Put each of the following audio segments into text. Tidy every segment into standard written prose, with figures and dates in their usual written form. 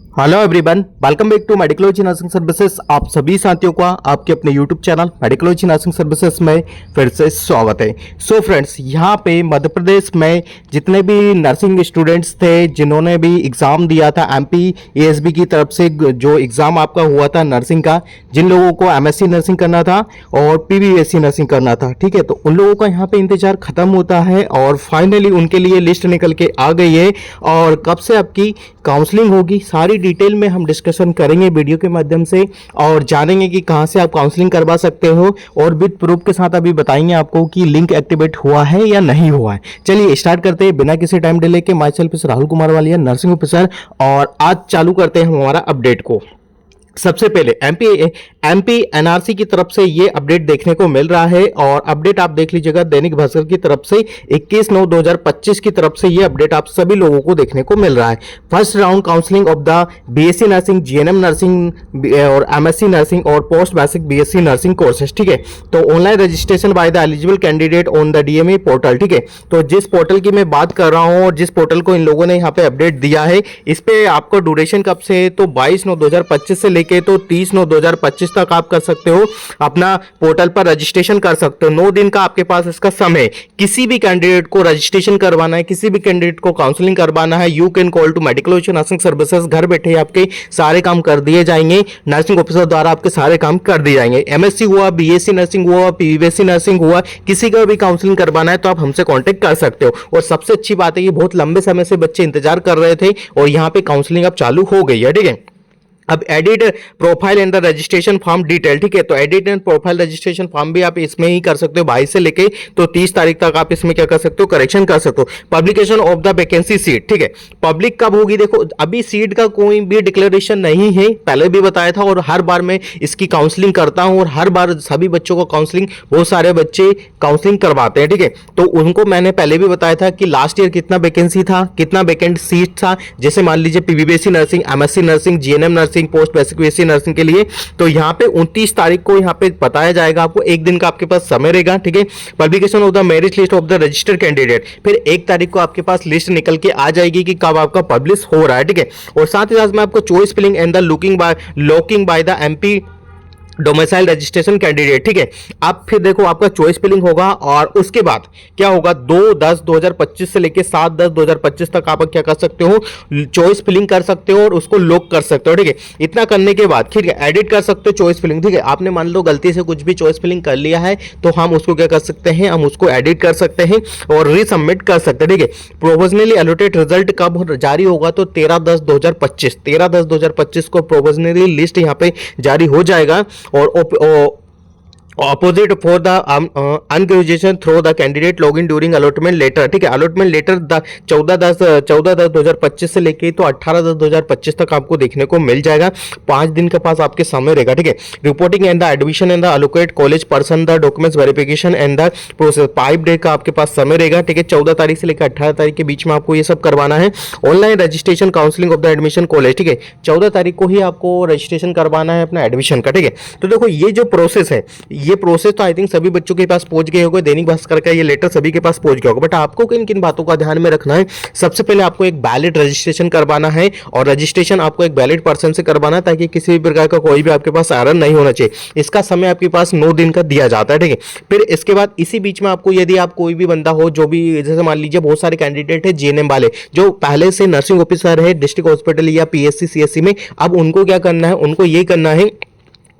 Hello everyone, welcome back to medicology nursing services. आप सभी साथियों का आपके अपने YouTube channel medicology nursing services में फिर से स्वागत है। सो फ्रेंड्स, यहाँ पे मध्य प्रदेश में जितने भी नर्सिंग स्टूडेंट्स थे जिन्होंने भी एग्ज़ाम दिया था एमपी एएसबी की तरफ से, जो एग्ज़ाम आपका हुआ था नर्सिंग का, जिन लोगों को एमएससी नर्सिंग करना था और पीबीएससी नर्सिंग करना था, ठीक है, तो उन लोगों का यहाँ पे इंतजार खत्म होता है और फाइनली उनके लिए लिस्ट निकल के आ गई है। और कब से आपकी काउंसलिंग होगी, सारी डिटेल में हम डिस्कशन करेंगे वीडियो के माध्यम से और जानेंगे कि कहां से आप काउंसलिंग करवा सकते हो और विद प्रूफ के साथ अभी बताएंगे आपको कि लिंक एक्टिवेट हुआ है या नहीं हुआ है। चलिए स्टार्ट करते हैं बिना किसी टाइम डिले के। My self Rahul Kumar Walia, nursing officer, और आज चालू करते हैं हम हमारा अपडेट को। सबसे पहले एमपी एनआरसी की तरफ से ये अपडेट देखने को मिल रहा है और अपडेट आप देख लीजिएगा दैनिक भास्कर की तरफ से 21/9/2025 की तरफ से ये अपडेट आप सभी लोगों को देखने को मिल रहा है। First round counselling of the BSc nursing, GNM nursing और एमएससी नर्सिंग और post basic BSc nursing courses, ठीक है। तो online registration by the eligible candidate on the DME portal, ठीक है। तो जिस पोर्टल की मैं बात कर रहा हूं और जिस पोर्टल को इन लोगों ने यहाँ पे अपडेट दिया है, इस पे आपको ड्यूरेशन कब से है तो 22/9/2025 से लेके तो 30/9/2025 तक आप कर सकते हो, अपना पोर्टल पर रजिस्ट्रेशन कर सकते हो। 9 दिन का आपके पास इसका समय। किसी भी कैंडिडेट को रजिस्ट्रेशन करवाना है, किसी भी कैंडिडेट को काउंसलिंग करवाना है, you can call to medicology nursing services. घर बैठे आपके सारे काम कर दिए जाएंगे, नर्सिंग ऑफिसर द्वारा आपके सारे काम कर दिए जाएंगे। एमएससी हुआ, बीएससी नर्सिंग हुआ, पीबीएससी नर्सिंग हुआ, किसी का भी काउंसलिंग करवाना है तो आप हमसे कांटेक्ट कर सकते हो। और सबसे अच्छी बात है, ये बहुत लंबे समय से बच्चे इंतजार कर रहे थे और यहाँ पे काउंसलिंग अब चालू हो गई है, ठीक है। अब edit profile and the registration form detail, ठीक है। तो edit and profile registration form भी आप इसमें ही कर सकते हो। 22 से लेके तो 30 तारीख तक आप इसमें क्या कर सकते हो, करेक्शन कर सकते हो। Publication of the vacancy seat, ठीक है। पब्लिक कब होगी, देखो अभी सीट का कोई भी डिक्लेरेशन नहीं है, पहले भी बताया था और हर बार मैं इसकी काउंसलिंग करता हूं और हर बार सभी बच्चों को काउंसलिंग, बहुत सारे बच्चे काउंसलिंग करवाते हैं, ठीक है। तो उनको मैंने पहले भी बताया था कि लास्ट ईयर कितना वैकेंसी था, कितना वैकेंट सीट था। जैसे मान लीजिए PBSC nursing, MSc nursing, GNM nursing, post basic BSc nursing के लिए, तो यहां पे 29 तारीख को यहां पे बताया जाएगा आपको। एक दिन का आपके पास समय रहेगा, ठीक है। Publication of the merit list of the registered candidate, फिर 1 तारीख को आपके पास लिस्ट निकल के आ जाएगी कि कब आपका पब्लिश हो रहा है, ठीक है। और साथ ही साथ मैं आपको choice filling and the locking by the MP domicile registration candidate, ठीक है। अब फिर देखो आपका चॉइस फिलिंग होगा और उसके बाद क्या होगा, 2/10/2025 से लेके 7/10/2025 तक आप क्या कर सकते हो, चॉइस फिलिंग कर सकते हो और उसको लॉक कर सकते हो, ठीक है। इतना करने के बाद ठीक है एडिट कर सकते हो चॉइस फिलिंग, ठीक है। आपने मान लो गलती से कुछ भी चॉइस फिलिंग कर लिया है तो हम उसको क्या कर सकते हैं, हम उसको एडिट कर सकते हैं और रीसबमिट कर सकते हैं, ठीक है। प्रोविजनली एलोटेड रिजल्ट कब जारी होगा तो 13/10/2025 को प्रोविजनली लिस्ट यहाँ पे जारी हो जाएगा और opposite for the undergraduation through the candidate login during allotment letter, ठीक है। अलॉटमेंट लेटर 14/10/2025 से लेके तो 18/10/2025 तक आपको देखने को मिल जाएगा। 5 दिन के पास आपके समय रहेगा, ठीक है। Reporting and the admission and the allocate college person the documents verification and the process, 5 day का आपके पास समय रहेगा, ठीक है। 14 तारीख से लेकर 18 तारीख के बीच में आपको ये सब करवाना है। Online registration counselling of the admission college, ठीक है। 14 तारीख को ही आपको रजिस्ट्रेशन करवाना है अपना एडमिशन का, ठीक है। तो देखो ये जो प्रोसेस है, ये प्रोसेस तो आई थिंक सभी बच्चों के पास पहुंच गए होंगे। दैनिक भास्कर का ये लेटर सभी के पास पहुंच गया होगा, बट आपको किन किन बातों का ध्यान में रखना है। सबसे पहले आपको एक वैलिड रजिस्ट्रेशन करवाना है और रजिस्ट्रेशन आपको एक वैलिड पर्सन से करवाना है ताकि किसी भी प्रकार का कोई भी आपके पास एरर नहीं होना चाहिए। इसका समय आपके पास 9 दिन का दिया जाता है, ठीक है। फिर इसके बाद इसी बीच में आपको, यदि आप कोई भी बंदा हो जो भी, जैसे मान लीजिए बहुत सारे कैंडिडेट है जीएनएम वाले जो पहले से नर्सिंग ऑफिसर है डिस्ट्रिक्ट हॉस्पिटल या पीएससी सीएससी में, अब उनको क्या करना है, उनको ये करना है,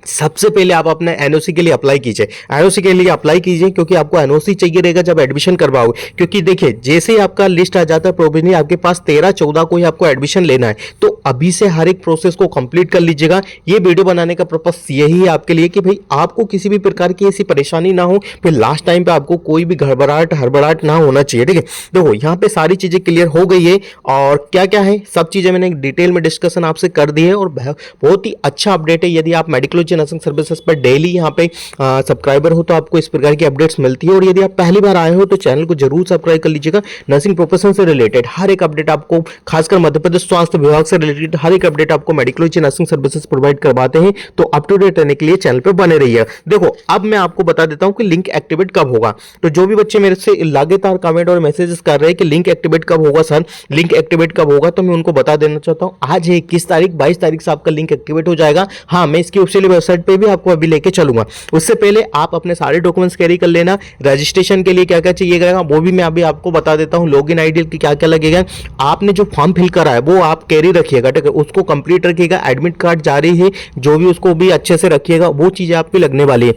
सबसे पहले आप अपने एनओसी के लिए अप्लाई कीजिए। एनओसी के लिए अप्लाई कीजिए क्योंकि आपको एनओसी चाहिए रहेगा जब एडमिशन करवाओगे। क्योंकि देखिए जैसे ही आपका लिस्ट आ जाता है प्रोविजनली आपके पास 13-14 को ही आपको एडमिशन लेना है, तो अभी से हर एक प्रोसेस को कंप्लीट कर लीजिएगा। ये वीडियो बनाने का पर्पस यही है आपके लिए कि भाई आपको किसी भी प्रकार की ऐसी परेशानी ना हो, फिर लास्ट टाइम पे आपको कोई भी हड़बड़ाहट ना होना चाहिए, ठीक है। देखो यहाँ पे सारी चीजें क्लियर हो गई है और क्या क्या है सब चीजें मैंने डिटेल में डिस्कशन आपसे कर दी है और बहुत ही अच्छा अपडेट है। यदि आप मेडिकल मेडिकोलॉजी नर्सिंग सर्विसेज पर डेली यहाँ पे सब्सक्राइबर हो तो आपको इस प्रकार की अपडेट्स मिलती है। और यदि आप पहली बार आए हो तो चैनल को जरूर सब्सक्राइब कर लीजिएगा। नर्सिंग प्रोफेशन से रिलेटेड हर एक अपडेट आपको, खासकर मध्य प्रदेश स्वास्थ्य विभाग से रिलेटेड हर एक अपडेट आपको मेडिकोलॉजी नर्सिंग सर्विसेज प्रोवाइड करवाते हैं। तो अप टू डेट रहने के लिए चैनल पर बने रहिए। देखो अब मैं आपको बता देता हूं कि लिंक एक्टिवेट कब होगा। तो जो भी बच्चे मेरे से लगातार कमेंट और मैसेजेस कर रहे हैं कि लिंक एक्टिवेट कब होगा सर, लिंक एक्टिवेट कब होगा, तो मैं उनको बता देना चाहता हूं आज है 21 तारीख, 22 तारीख से आपका लिंक एक्टिवेट हो जाएगा। हाँ, मैं इसकी ऑफिशियल वेबसाइट पे भी आपको अभी लेके चलूंगा। उससे पहले आप अपने सारे डॉक्यूमेंट्स कैरी कर लेना। रजिस्ट्रेशन के लिए क्या क्या चाहिएगा वो भी मैं अभी आपको बता देता हूं। लॉगिन आईडी की क्या क्या लगेगा। आपने जो फॉर्म फिल करा है वो आप कैरी रखिएगा, ठीक है, उसको कंप्लीट रखिएगा। एडमिट कार्ड जारी है जो भी, उसको भी अच्छे से रखिएगा। वो चीजें आपकी लगने वाली है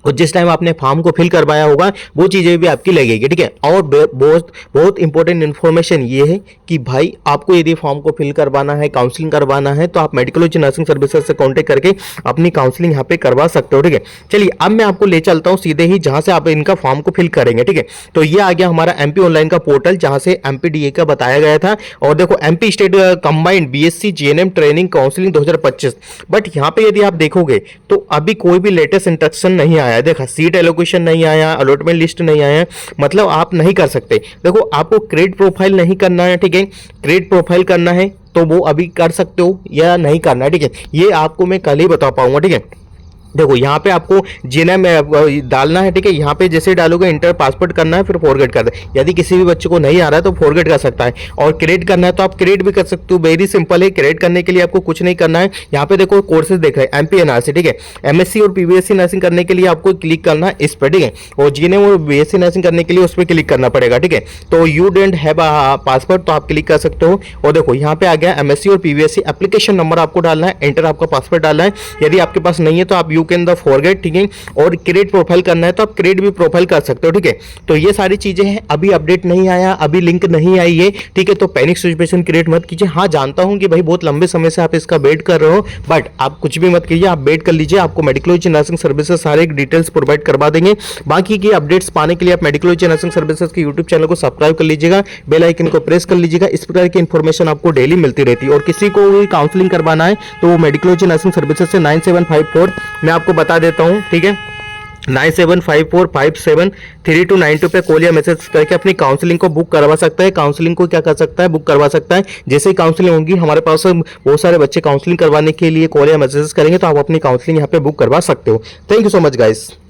और जिस टाइम आपने फॉर्म को फिल करवाया होगा वो चीज़ें भी आपकी लगेगी, ठीक है। और बहुत इंपॉर्टेंट इन्फॉर्मेशन ये है कि भाई आपको यदि फॉर्म को फिल करवाना है, काउंसलिंग करवाना है, तो आप मेडिकोलॉजी नर्सिंग सर्विसेज से कांटेक्ट करके अपनी काउंसलिंग यहाँ पे करवा सकते हो, ठीक है। चलिए अब मैं आपको ले चलता हूँ सीधे ही जहाँ से आप इनका फॉर्म को फिल करेंगे, ठीक है। तो ये आ गया हमारा एमपी ऑनलाइन का पोर्टल जहाँ से एमपीडीए का बताया गया था। और देखो MP state combined BSc GNM training counselling 2025। But यहाँ पे यदि आप देखोगे तो अभी कोई भी लेटेस्ट इंस्ट्रक्शन नहीं आया है। देखा, सीट एलोकेशन नहीं आया, अलॉटमेंट लिस्ट नहीं आया, मतलब आप नहीं कर सकते। देखो आपको क्रेडिट प्रोफाइल नहीं करना है, ठीक है। क्रेडिट प्रोफाइल करना है तो वो अभी कर सकते हो या नहीं करना है, ठीक है। ये आपको मैं कल ही बता पाऊंगा, ठीक है। देखो यहाँ पे आपको जीएनएम डालना है, ठीक है। यहाँ पे जैसे डालोगे इंटर पासवर्ड करना है, फिर फॉरगेट कर दे। यदि किसी भी बच्चे को नहीं आ रहा है तो फॉरगेट कर सकता है। और क्रिएट करना है तो आप क्रिएट भी कर सकते हो, वेरी सिंपल है। क्रिएट करने के लिए आपको कुछ नहीं करना है। यहाँ पे देखो कोर्सेज देख रहे हैं एमपी एनआरसी, ठीक है। एमएससी और पीबीएससी नर्सिंग करने के लिए आपको क्लिक करना है इस पर, ठीक है। और जीएनएम और बीएससी नर्सिंग करने के लिए उस पर क्लिक करना पड़ेगा, ठीक है। तो यू डेंट हैव पासवर्ड तो आप क्लिक कर सकते हो। और देखो यहाँ पे आ गया एमएससी और पीबीएससी एप्लीकेशन नंबर आपको डालना है, एंटर आपका पासवर्ड डालना है। यदि आपके पास नहीं है तो आप यू कैन द फॉरगेट, ठीक है। और क्रिएट प्रोफाइल करना है तो आप क्रिएट भी प्रोफाइल कर सकते हो, ठीक है। तो ये सारी चीजें हैं। अभी अपडेट नहीं आया, अभी लिंक नहीं आई है, ठीक है। तो पैनिक सिचुएशन क्रिएट मत कीजिए। हाँ, जानता हूं कि भाई बहुत लंबे समय से आप इसका वेट कर रहे हो, बट आप कुछ भी मत कीजिए, आप वेट कर लीजिए। आपको मेडिकोलॉजी नर्सिंग सर्विसेज सारे डिटेल्स प्रोवाइड करवा देंगे। बाकी की अपडेट्स पाने के लिए आप मेडिकोलॉजी नर्सिंग सर्विसेज के यूट्यूब चैनल को सब्सक्राइब कर लीजिएगा, बेल आइकन को प्रेस कर लीजिएगा। इस प्रकार की इंफॉर्मेशन आपको डेली मिलती रहती है। और किसी को भी काउंसलिंग करवाना है तो वो मेडिकोलॉजी नर्सिंग सर्विसेज से 9754 मैं आपको बता देता हूँ, ठीक है। 9754573292 पे कॉल या मैसेज करके अपनी काउंसलिंग को बुक करवा सकता है। काउंसलिंग को क्या कर सकता है, बुक करवा सकता है। जैसे ही काउंसलिंग होगी, हमारे पास बहुत सारे बच्चे काउंसलिंग करवाने के लिए कॉल या मैसेज करेंगे तो आप अपनी काउंसलिंग यहाँ पे बुक करवा सकते हो। Thank you so much guys.